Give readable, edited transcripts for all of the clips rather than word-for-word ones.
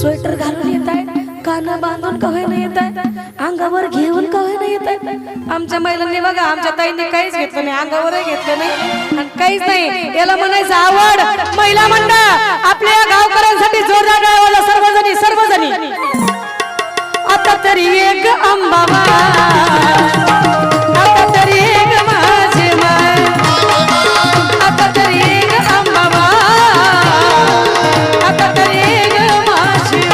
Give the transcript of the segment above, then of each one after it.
Sweater घालून येत आहे, कानं बांधून का होईना येत आहे, अंगावर घेऊन का होईना येत आहे. आमच्या महिलांनी बघा, आमच्या ताईंनी काहीच घेतलं नाही, अंगावरही घेतलं नाही आणि काहीच नाही. याला म्हणायचं आवड. महिला मंडळ आपल्या गावकऱ्यांसाठी जोरदार टाळ्या सर्वजणी. आता तरी एक अंबाबा, आता तरी एक माझे माय, आता तरी एक अंबाबा, आता तरी एक माझे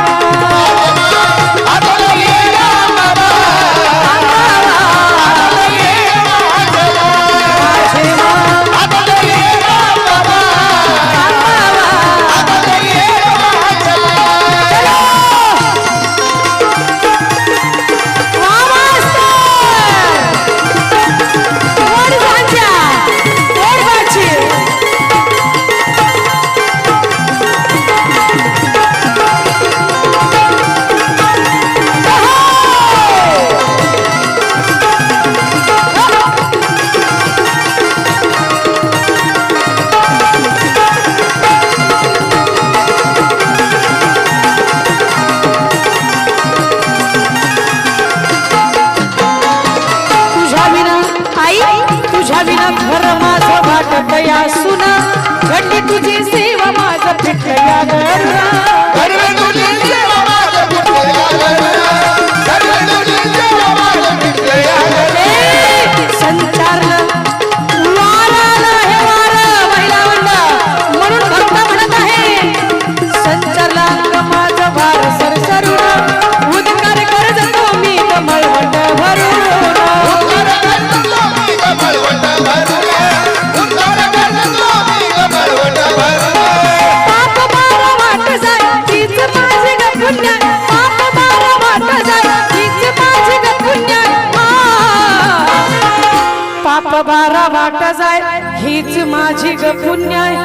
बारा वाट जाय हीच माझी ग पुण्याय.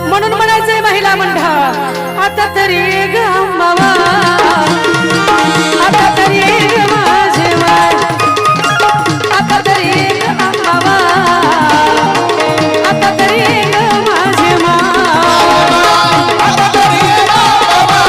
म्हणून म्हणायचंय महिला मंडळ आता तरी ग अंबाबा, आता तरी ग माझे माय, आता तरी ग अंबाबा, आता तरी ग माझे माय, आता तरी ग अंबाबा,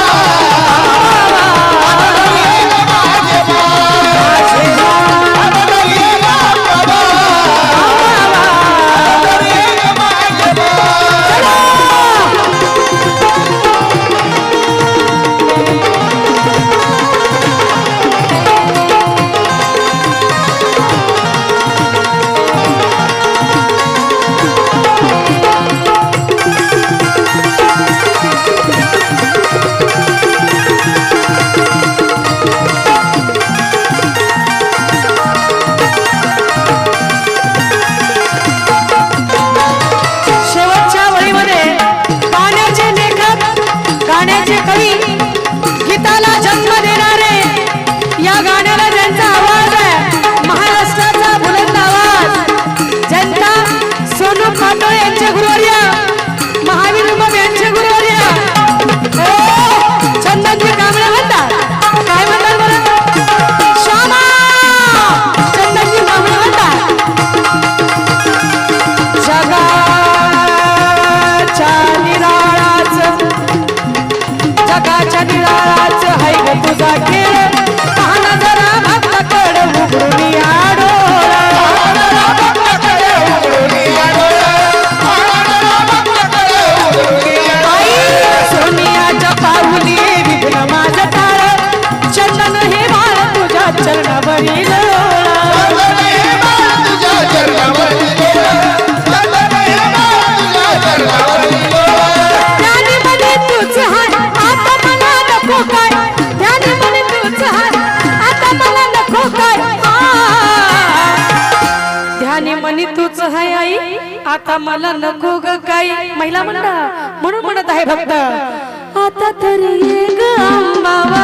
आता मला नको ग काही. महिला मंडळ म्हणून म्हणत आहे भक्त आता तरी ग अंबाबा,